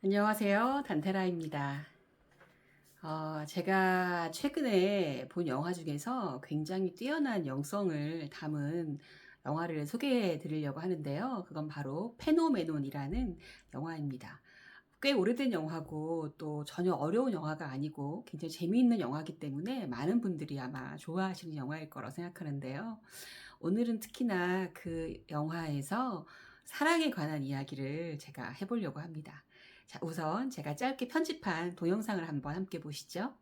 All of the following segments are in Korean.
안녕하세요. 단테라입니다. 제가 최근에 본 영화 중에서 굉장히 뛰어난 영성을 담은 영화를 소개해 드리려고 하는데요. 그건 바로 페노메논이라는 영화입니다. 꽤 오래된 영화고 또 전혀 어려운 영화가 아니고 굉장히 재미있는 영화이기 때문에 많은 분들이 아마 좋아하시는 영화일 거라고 생각하는데요. 오늘은 특히나 그 영화에서 사랑에 관한 이야기를 제가 해보려고 합니다. 자, 우선 제가 짧게 편집한 동영상을 한번 함께 보시죠.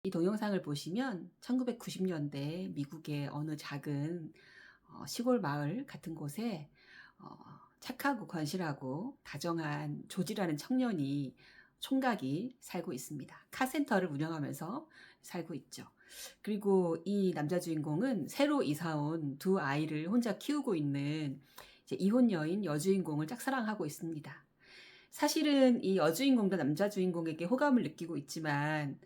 이 동영상을 보시면 1990년대 미국의 어느 작은 시골 마을 같은 곳에 어, 착하고 건실하고 다정한 조지라는 청년이 총각이 살고 있습니다. 카센터를 운영하면서 살고 있죠. 그리고 이 남자 주인공은 새로 이사 온 두 아이를 혼자 키우고 있는 이제 이혼 여인 여주인공을 짝사랑하고 있습니다. 사실은 이 여주인공도 남자 주인공에게 호감을 느끼고 있지만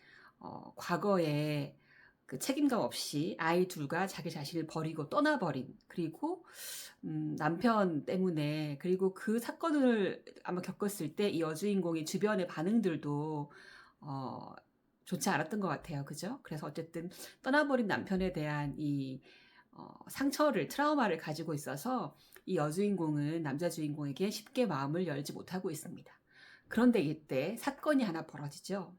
과거에 그 책임감 없이 아이 둘과 자기 자신을 버리고 떠나버린, 그리고 남편 때문에, 그리고 그 사건을 아마 겪었을 때 이 여주인공의 주변의 반응들도 어, 좋지 않았던 것 같아요. 그죠? 그래서 어쨌든 떠나버린 남편에 대한 이 상처를, 트라우마를 가지고 있어서 이 여주인공은 남자 주인공에게 쉽게 마음을 열지 못하고 있습니다. 그런데 이때 사건이 하나 벌어지죠.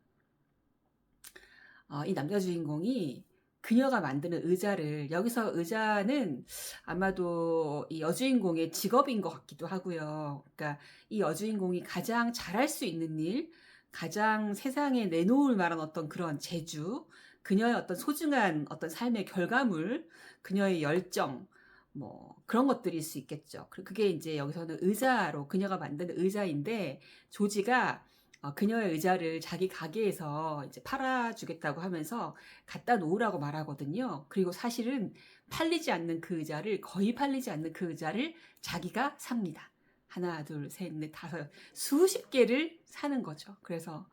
이 남자 주인공이 그녀가 만드는 의자를, 여기서 의자는 아마도 이 여주인공의 직업인 것 같기도 하고요. 그러니까 이 여주인공이 가장 잘할 수 있는 일, 가장 세상에 내놓을 만한 어떤 그런 재주, 그녀의 어떤 소중한 어떤 삶의 결과물, 그녀의 열정, 뭐 그런 것들일 수 있겠죠. 그게 이제 여기서는 의자로, 그녀가 만드는 의자인데, 조지가 그녀의 의자를 자기 가게에서 이제 팔아주겠다고 하면서 갖다 놓으라고 말하거든요. 그리고 사실은 팔리지 않는 그 의자를, 거의 팔리지 않는 그 의자를 자기가 삽니다. 하나, 둘, 셋, 넷, 다섯, 수십 개를 사는 거죠. 그래서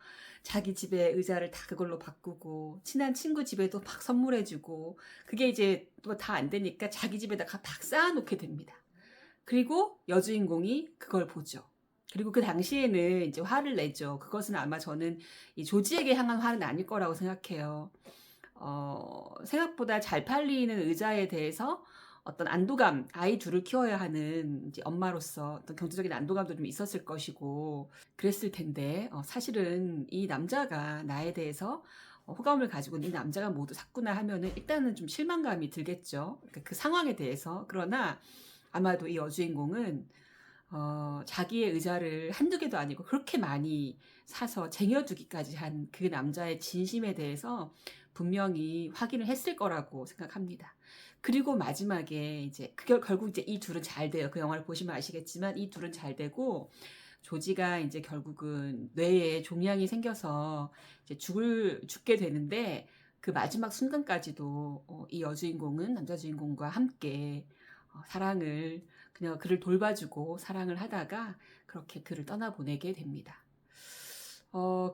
자기 집에 의자를 다 그걸로 바꾸고, 친한 친구 집에도 막 선물해주고, 그게 이제 또 다 안 되니까 자기 집에다가 막 쌓아놓게 됩니다. 그리고 여주인공이 그걸 보죠. 그리고 그 당시에는 이제 화를 내죠. 그것은 아마 저는 이 조지에게 향한 화는 아닐 거라고 생각해요. 생각보다 잘 팔리는 의자에 대해서 어떤 안도감, 아이 둘을 키워야 하는 이제 엄마로서 어떤 경제적인 안도감도 좀 있었을 것이고, 그랬을 텐데, 사실은 이 남자가 나에 대해서 호감을 가지고 이 남자가 모두 샀구나 하면은 일단은 좀 실망감이 들겠죠. 그러니까 그 상황에 대해서. 그러나 아마도 이 여주인공은 자기의 의자를 한두 개도 아니고 그렇게 많이 사서 쟁여두기까지 한 그 남자의 진심에 대해서 분명히 확인을 했을 거라고 생각합니다. 그리고 마지막에 이제 결국 이제 이 둘은 잘 돼요. 그 영화를 보시면 아시겠지만 이 둘은 잘 되고, 조지가 이제 결국은 뇌에 종양이 생겨서 이제 죽게 되는데, 그 마지막 순간까지도 이 여주인공은 남자 주인공과 함께 사랑을, 그냥 그를 돌봐주고 사랑을 하다가 그렇게 그를 떠나보내게 됩니다.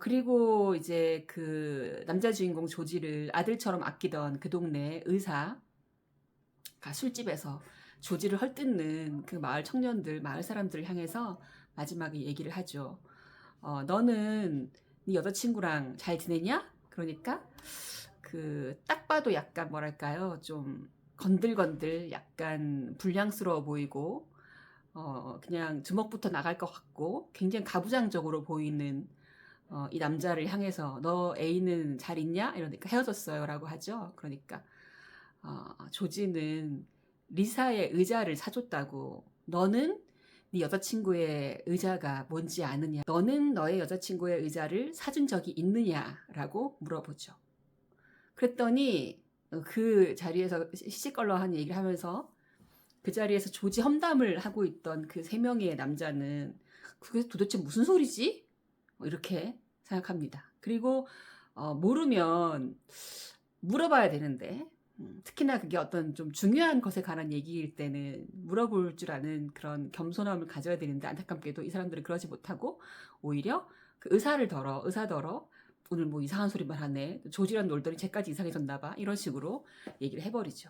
그리고 이제 그 남자 주인공 조지를 아들처럼 아끼던 그 동네 의사가 술집에서 조지를 헐뜯는 그 마을 청년들, 마을 사람들을 향해서 마지막에 얘기를 하죠. 너는 네 여자친구랑 잘 지내냐? 그러니까 그 딱 봐도 약간 뭐랄까요? 좀 건들건들, 약간 불량스러워 보이고, 그냥 주먹부터 나갈 것 같고 굉장히 가부장적으로 보이는 이 남자를 향해서 너 애인은 잘 있냐? 이러니까 헤어졌어요 라고 하죠. 그러니까 조지는 리사의 의자를 사줬다고. 너는 네 여자친구의 의자가 뭔지 아느냐? 너는 너의 여자친구의 의자를 사준 적이 있느냐라고 물어보죠. 그랬더니 그 자리에서 시시껄렁한 얘기를 하면서 그 자리에서 조지 험담을 하고 있던 그 세 명의 남자는 그게 도대체 무슨 소리지? 이렇게 생각합니다. 그리고 모르면 물어봐야 되는데, 특히나 그게 어떤 좀 중요한 것에 관한 얘기일 때는 물어볼 줄 아는 그런 겸손함을 가져야 되는데, 안타깝게도 이 사람들은 그러지 못하고 오히려 그 의사더러 오늘 뭐 이상한 소리만 하네, 조지랑 놀더니 쟤까지 이상해졌나 봐, 이런 식으로 얘기를 해버리죠.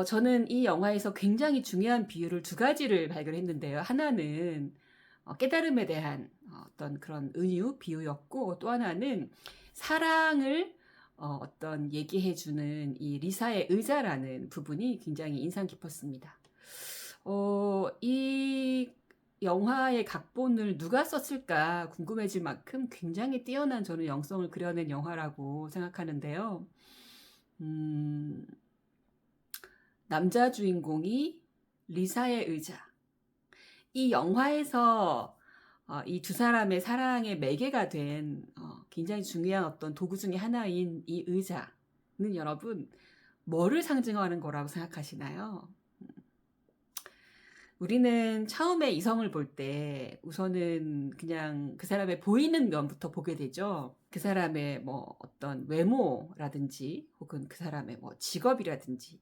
저는 이 영화에서 굉장히 중요한 비유를 두 가지를 발견했는데요. 하나는 깨달음에 대한 어떤 그런 은유, 비유였고, 또 하나는 사랑을 어떤 얘기해주는 이 리사의 의자라는 부분이 굉장히 인상 깊었습니다. 이 영화의 각본을 누가 썼을까 궁금해질 만큼 굉장히 뛰어난 저는 영성을 그려낸 영화라고 생각하는데요. 남자 주인공이 리사의 의자. 이 영화에서 이 두 사람의 사랑의 매개가 된 굉장히 중요한 어떤 도구 중에 하나인 이 의자는 여러분 뭐를 상징하는 거라고 생각하시나요? 우리는 처음에 이성을 볼 때 우선은 그냥 그 사람의 보이는 면부터 보게 되죠. 그 사람의 뭐 어떤 외모라든지 혹은 그 사람의 뭐 직업이라든지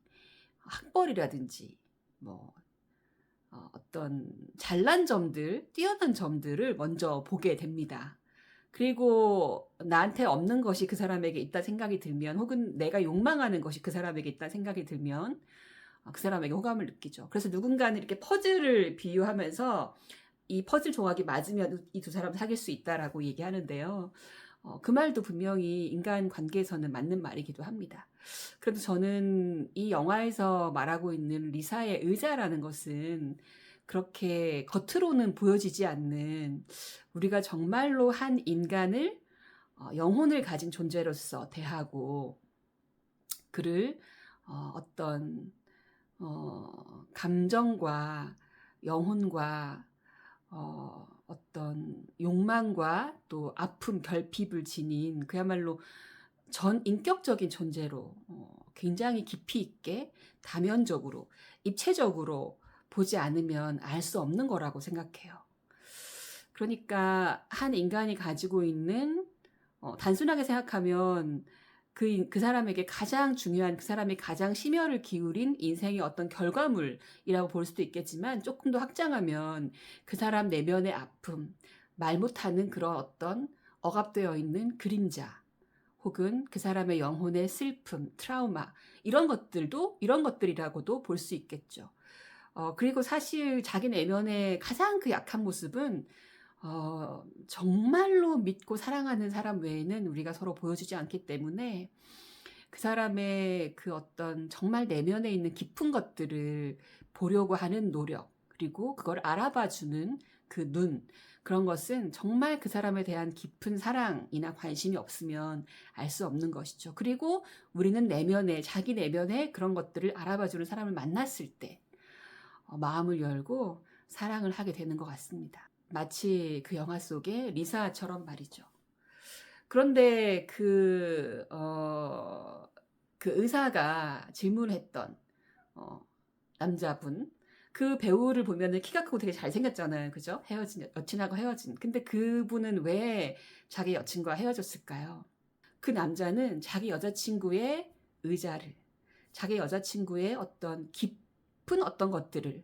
학벌이라든지 뭐 어떤 잘난 점들, 뛰어난 점들을 먼저 보게 됩니다. 그리고 나한테 없는 것이 그 사람에게 있다 생각이 들면, 혹은 내가 욕망하는 것이 그 사람에게 있다 생각이 들면 그 사람에게 호감을 느끼죠. 그래서 누군가는 이렇게 퍼즐을 비유하면서 이 퍼즐 조각이 맞으면 이 두 사람 사귈 수 있다라고 얘기하는데요. 그 말도 분명히 인간 관계에서는 맞는 말이기도 합니다. 그래도 저는 이 영화에서 말하고 있는 리사의 의자라는 것은 그렇게 겉으로는 보여지지 않는 우리가 정말로 한 인간을 영혼을 가진 존재로서 대하고 그를 어떤 감정과 영혼과 어떤 욕망과 또 아픔, 결핍을 지닌 그야말로 전 인격적인 존재로 굉장히 깊이 있게 다면적으로 입체적으로 보지 않으면 알 수 없는 거라고 생각해요. 그러니까 한 인간이 가지고 있는 단순하게 생각하면 그 사람에게 가장 중요한, 그 사람이 가장 심혈을 기울인 인생의 어떤 결과물이라고 볼 수도 있겠지만, 조금 더 확장하면 그 사람 내면의 아픔, 말 못하는 그런 어떤 억압되어 있는 그림자, 혹은 그 사람의 영혼의 슬픔, 트라우마, 이런 것들이라고도 볼 수 있겠죠. 그리고 사실 자기 내면의 가장 그 약한 모습은 정말로 믿고 사랑하는 사람 외에는 우리가 서로 보여주지 않기 때문에 그 사람의 그 어떤 정말 내면에 있는 깊은 것들을 보려고 하는 노력, 그리고 그걸 알아봐주는 그 눈, 그런 것은 정말 그 사람에 대한 깊은 사랑이나 관심이 없으면 알 수 없는 것이죠. 그리고 우리는 자기 내면에 그런 것들을 알아봐주는 사람을 만났을 때 마음을 열고 사랑을 하게 되는 것 같습니다. 마치 그 영화 속의 리사처럼 말이죠. 그런데 그 의사가 질문했던 남자분, 그 배우를 보면은 키가 크고 되게 잘생겼잖아요. 그죠? 여친하고 헤어진. 근데 그분은 왜 자기 여친과 헤어졌을까요? 그 남자는 자기 여자친구의 의자를, 자기 여자친구의 어떤 깊은 어떤 것들을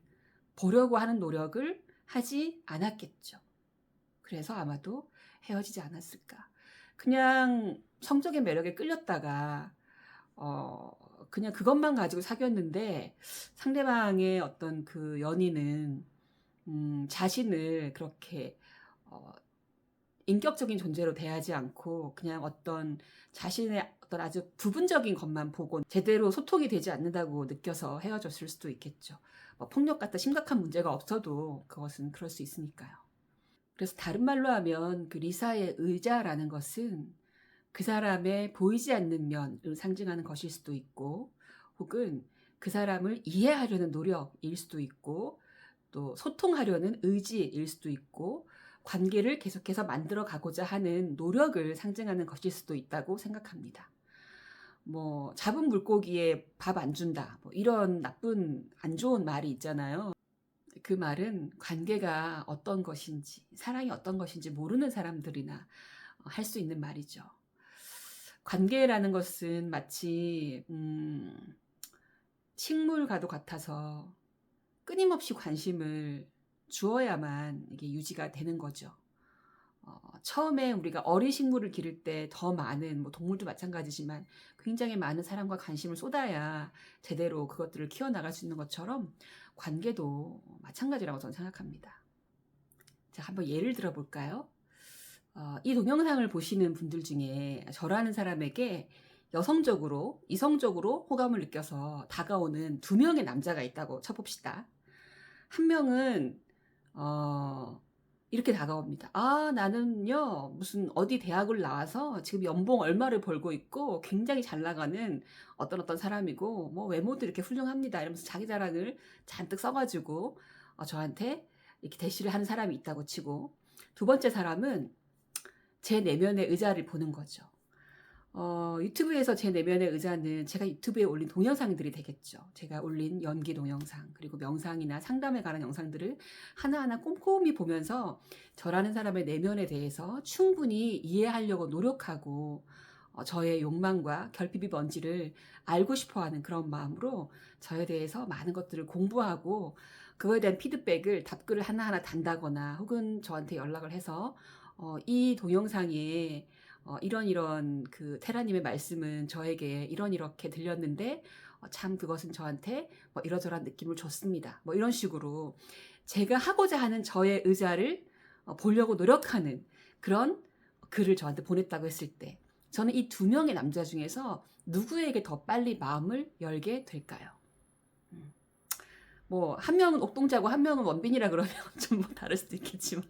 보려고 하는 노력을 하지 않았겠죠. 그래서 아마도 헤어지지 않았을까. 그냥 성적인 매력에 끌렸다가 그냥 그것만 가지고 사귀었는데 상대방의 어떤 그 연인은 자신을 그렇게 인격적인 존재로 대하지 않고 그냥 어떤 자신의 어떤 아주 부분적인 것만 보고 제대로 소통이 되지 않는다고 느껴서 헤어졌을 수도 있겠죠. 폭력 같은 심각한 문제가 없어도 그것은 그럴 수 있으니까요. 그래서 다른 말로 하면 그 리사의 의자라는 것은 그 사람의 보이지 않는 면을 상징하는 것일 수도 있고, 혹은 그 사람을 이해하려는 노력일 수도 있고, 또 소통하려는 의지일 수도 있고, 관계를 계속해서 만들어 가고자 하는 노력을 상징하는 것일 수도 있다고 생각합니다. 잡은 물고기에 밥 안 준다, 이런 나쁜, 안 좋은 말이 있잖아요. 그 말은 관계가 어떤 것인지, 사랑이 어떤 것인지 모르는 사람들이나 할 수 있는 말이죠. 관계라는 것은 마치 식물과도 같아서 끊임없이 관심을 주어야만 이게 유지가 되는 거죠. 처음에 우리가 어린 식물을 기를 때 더 많은 뭐 동물도 마찬가지지만 굉장히 많은 사랑과 관심을 쏟아야 제대로 그것들을 키워나갈 수 있는 것처럼 관계도 마찬가지라고 저는 생각합니다. 자, 한번 예를 들어 볼까요? 이 동영상을 보시는 분들 중에 저라는 사람에게 여성적으로, 이성적으로 호감을 느껴서 다가오는 두 명의 남자가 있다고 쳐봅시다. 한 명은 이렇게 다가옵니다. 아, 나는요, 무슨 어디 대학을 나와서 지금 연봉 얼마를 벌고 있고 굉장히 잘 나가는 어떤 사람이고, 뭐 외모도 이렇게 훌륭합니다. 이러면서 자기 자랑을 잔뜩 써가지고 저한테 이렇게 대시를 하는 사람이 있다고 치고, 두 번째 사람은 제 내면의 의자를 보는 거죠. 유튜브에서 제 내면의 의자는 제가 유튜브에 올린 동영상들이 되겠죠. 제가 올린 연기 동영상, 그리고 명상이나 상담에 관한 영상들을 하나하나 꼼꼼히 보면서 저라는 사람의 내면에 대해서 충분히 이해하려고 노력하고, 저의 욕망과 결핍이 뭔지를 알고 싶어 하는 그런 마음으로 저에 대해서 많은 것들을 공부하고, 그거에 대한 피드백을, 답글을 하나하나 단다거나 혹은 저한테 연락을 해서 이 동영상에 이런 그 테라님의 말씀은 저에게 이렇게 들렸는데 참 그것은 저한테 뭐 이러저러한 느낌을 줬습니다. 뭐 이런 식으로 제가 하고자 하는 저의 의자를 보려고 노력하는 그런 글을 저한테 보냈다고 했을 때, 저는 이 두 명의 남자 중에서 누구에게 더 빨리 마음을 열게 될까요? 뭐 한 명은 옥동자고 한 명은 원빈이라 그러면 좀 뭐 다를 수도 있겠지만,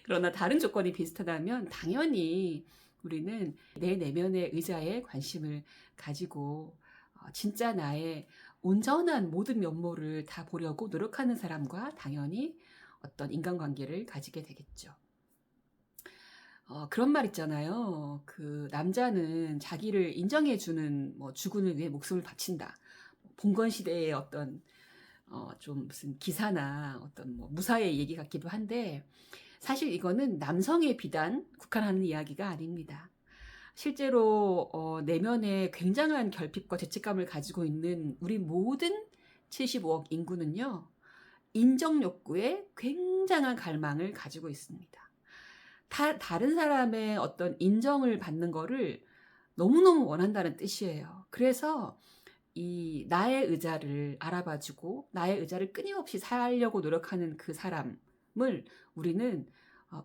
그러나 다른 조건이 비슷하다면 당연히 우리는 내 내면의 의자에 관심을 가지고 진짜 나의 온전한 모든 면모를 다 보려고 노력하는 사람과 당연히 어떤 인간관계를 가지게 되겠죠. 그런 말 있잖아요. 그 남자는 자기를 인정해주는 뭐 주군을 위해 목숨을 바친다. 봉건 시대의 어떤 좀 무슨 기사나 어떤 뭐 무사의 얘기 같기도 한데, 사실 이거는 남성에 비단 국한하는 이야기가 아닙니다. 실제로 내면에 굉장한 결핍과 죄책감을 가지고 있는 우리 모든 75억 인구는요, 인정 욕구에 굉장한 갈망을 가지고 있습니다. 다른 사람의 어떤 인정을 받는 거를 너무너무 원한다는 뜻이에요. 그래서 이 나의 의자를 알아봐주고 나의 의자를 끊임없이 살려고 노력하는 그 사람을 우리는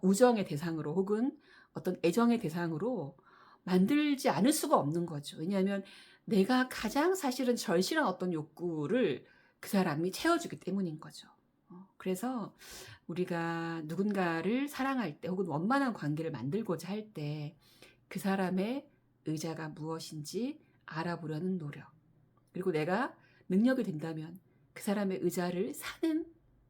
우정의 대상으로 혹은 어떤 애정의 대상으로 만들지 않을 수가 없는 거죠. 왜냐하면 내가 가장 사실은 절실한 어떤 욕구를 그 사람이 채워주기 때문인 거죠. 그래서 우리가 누군가를 사랑할 때 혹은 원만한 관계를 만들고자 할 때 그 사람의 의자가 무엇인지 알아보려는 노력, 그리고 내가 능력이 된다면 그 사람의 의자를 사는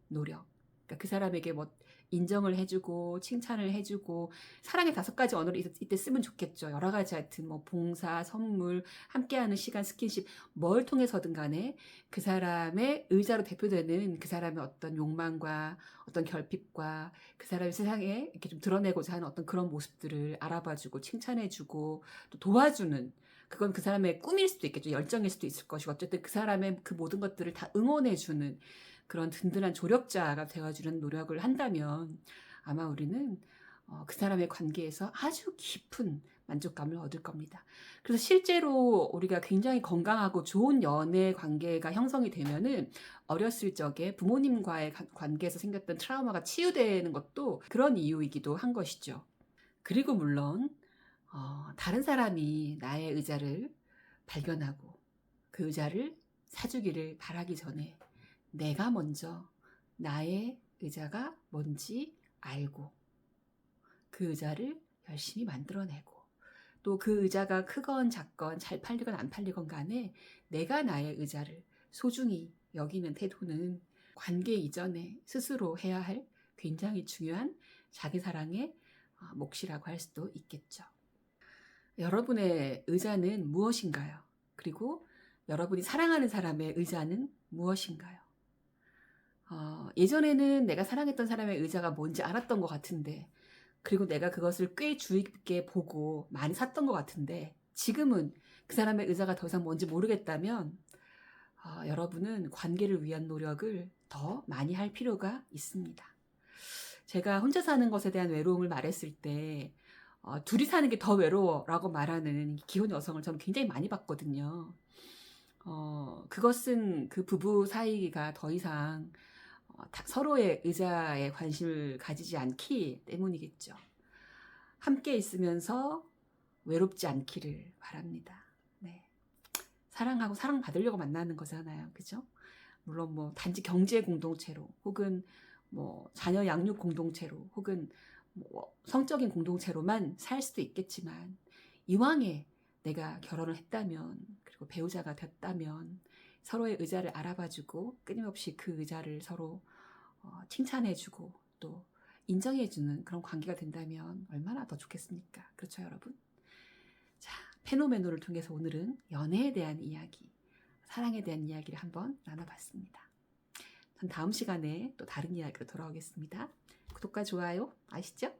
노력, 그러니까 그 사람에게 뭐 인정을 해주고 칭찬을 해주고, 사랑의 5가지 언어를 이때 쓰면 좋겠죠. 여러 가지, 하여튼 뭐 봉사, 선물, 함께하는 시간, 스킨십, 뭘 통해서든 간에 그 사람의 의자로 대표되는 그 사람의 어떤 욕망과 어떤 결핍과 그 사람의 세상에 이렇게 좀 드러내고자 하는 어떤 그런 모습들을 알아봐주고 칭찬해주고 또 도와주는, 그건 그 사람의 꿈일 수도 있겠죠. 열정일 수도 있을 것이고, 어쨌든 그 사람의 그 모든 것들을 다 응원해주는 그런 든든한 조력자가 되어주는 노력을 한다면 아마 우리는 그 사람의 관계에서 아주 깊은 만족감을 얻을 겁니다. 그래서 실제로 우리가 굉장히 건강하고 좋은 연애 관계가 형성이 되면은 어렸을 적에 부모님과의 관계에서 생겼던 트라우마가 치유되는 것도 그런 이유이기도 한 것이죠. 그리고 물론 다른 사람이 나의 의자를 발견하고 그 의자를 사주기를 바라기 전에 내가 먼저 나의 의자가 뭔지 알고 그 의자를 열심히 만들어내고, 또 그 의자가 크건 작건 잘 팔리건 안 팔리건 간에 내가 나의 의자를 소중히 여기는 태도는 관계 이전에 스스로 해야 할 굉장히 중요한 자기 사랑의 몫이라고 할 수도 있겠죠. 여러분의 의자는 무엇인가요? 그리고 여러분이 사랑하는 사람의 의자는 무엇인가요? 예전에는 내가 사랑했던 사람의 의자가 뭔지 알았던 것 같은데, 그리고 내가 그것을 꽤 주의 깊게 보고 많이 샀던 것 같은데, 지금은 그 사람의 의자가 더 이상 뭔지 모르겠다면 여러분은 관계를 위한 노력을 더 많이 할 필요가 있습니다. 제가 혼자 사는 것에 대한 외로움을 말했을 때 둘이 사는 게 더 외로워라고 말하는 기혼 여성을 저는 굉장히 많이 봤거든요. 그것은 그 부부 사이가 더 이상 서로의 의자에 관심을 가지지 않기 때문이겠죠. 함께 있으면서 외롭지 않기를 바랍니다. 네. 사랑하고 사랑받으려고 만나는 거잖아요. 그죠? 물론 뭐 단지 경제 공동체로 혹은 뭐 자녀 양육 공동체로 혹은 뭐 성적인 공동체로만 살 수도 있겠지만 이왕에 내가 결혼을 했다면 그리고 배우자가 됐다면 서로의 의자를 알아봐주고 끊임없이 그 의자를 서로 칭찬해주고 또 인정해주는 그런 관계가 된다면 얼마나 더 좋겠습니까? 그렇죠, 여러분? 자, 페노메노를 통해서 오늘은 연애에 대한 이야기, 사랑에 대한 이야기를 한번 나눠봤습니다. 전 다음 시간에 또 다른 이야기로 돌아오겠습니다. 구독과 좋아요 아시죠?